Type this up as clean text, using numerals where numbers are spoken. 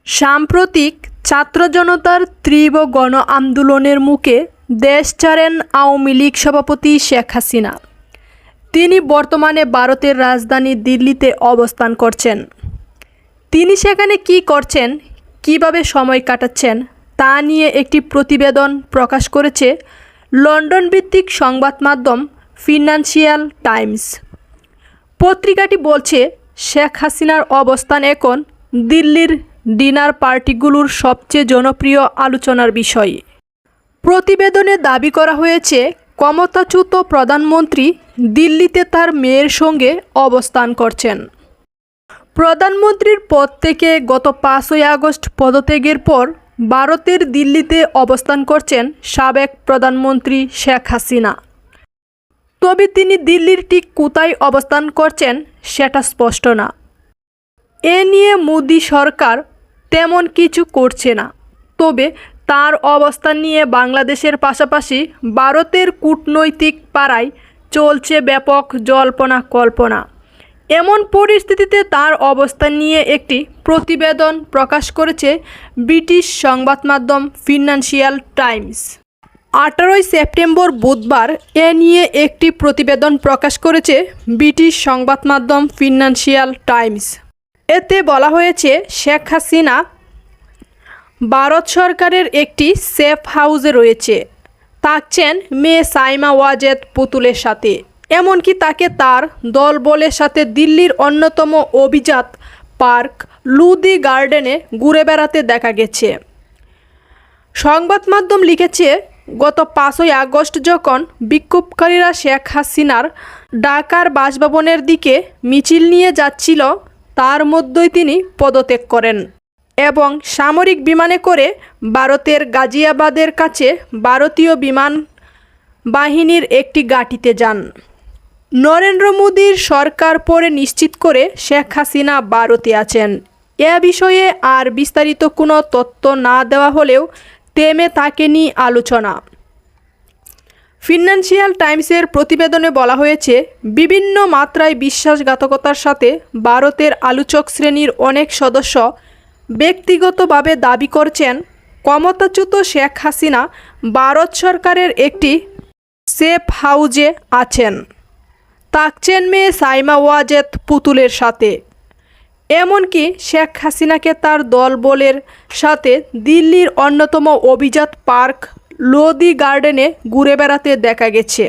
সাম্প্রতিক ছাত্র জনতার তীব্র গণ আন্দোলনের মুখে দেশ ছাড়েন আওয়ামী লীগ সভাপতি শেখ হাসিনা। তিনি বর্তমানে ভারতের রাজধানী দিল্লিতে অবস্থান করছেন। তিনি সেখানে কী করছেন, কিভাবে সময় কাটাচ্ছেন তা নিয়ে একটি প্রতিবেদন প্রকাশ করেছে লন্ডন ভিত্তিক সংবাদ মাধ্যম ফিনান্সিয়াল টাইমস। পত্রিকাটি বলছে, শেখ হাসিনার অবস্থান এখন দিল্লির ডিনার পার্টিগুলোর সবচেয়ে জনপ্রিয় আলোচনার বিষয়। প্রতিবেদনে দাবি করা হয়েছে, ক্ষমতাচ্যুত প্রধানমন্ত্রী দিল্লিতে তার মেয়ের সঙ্গে অবস্থান করছেন। প্রধানমন্ত্রীর পদ থেকে গত 5ই আগস্ট পদত্যাগের পর ভারতের দিল্লিতে অবস্থান করছেন সাবেক প্রধানমন্ত্রী শেখ হাসিনা। তবে তিনি দিল্লির ঠিক কোথায় অবস্থান করছেন সেটা স্পষ্ট না। এ নিয়ে মোদি সরকার তেমন কিছু করছে না। তবে তার অবস্থান নিয়ে বাংলাদেশের পাশাপাশি ভারতের কূটনৈতিক পাড়ায় চলছে ব্যাপক জল্পনা কল্পনা। এমন পরিস্থিতিতে তার অবস্থান নিয়ে একটি প্রতিবেদন প্রকাশ করেছে ব্রিটিশ সংবাদ মাধ্যম ফিনান্সিয়াল টাইমস। 18ই সেপ্টেম্বর বুধবার এ নিয়ে একটি প্রতিবেদন প্রকাশ করেছে ব্রিটিশ সংবাদ মাধ্যম ফিনান্সিয়াল টাইমস। এতে বলা হয়েছে, শেখ হাসিনা ভারত সরকারের একটি সেফ হাউসে রয়েছে, থাকছেন মেয়ে সাইমা ওয়াজেদ পুতুলের সাথে। এমনকি তাকে তার দলবলের সাথে দিল্লির অন্যতম অভিজাত পার্ক লোদি গার্ডেনে ঘুরে বেড়াতে দেখা গেছে। সংবাদ মাধ্যম লিখেছে, গত 5ই আগস্ট যখন বিক্ষোভকারীরা শেখ হাসিনার ঢাকার বাসভবনের দিকে মিছিল নিয়ে যাচ্ছিল, তার মধ্যেই তিনি পদত্যাগ করেন এবং সামরিক বিমানে করে ভারতের গাজিয়াবাদের কাছে ভারতীয় বিমান বাহিনীর একটি ঘাঁটিতে যান। নরেন্দ্র মোদীর সরকার পরে নিশ্চিত করে শেখ হাসিনা ভারতে আছেন। এ বিষয়ে আর বিস্তারিত কোনো তথ্য না দেওয়া হলেও থেমে থাকেনি আলোচনা। ফিনান্সিয়াল টাইমসের প্রতিবেদনে বলা হয়েছে, বিভিন্ন মাত্রায় বিশ্বাসঘাতকতার সাথে ভারতের আলোচক শ্রেণীর অনেক সদস্য ব্যক্তিগতভাবে দাবি করছেন, ক্ষমতাচ্যুত শেখ হাসিনা ভারত সরকারের একটি সেফ হাউজে আছেন, থাকছেন মেয়ে সাইমা ওয়াজেদ পুতুলের সাথে। এমনকি শেখ হাসিনাকে তার দলবলের সাথে দিল্লির অন্যতম অভিজাত পার্ক লোদি গার্ডেনে ঘুরে বেড়াতে দেখা গেছে।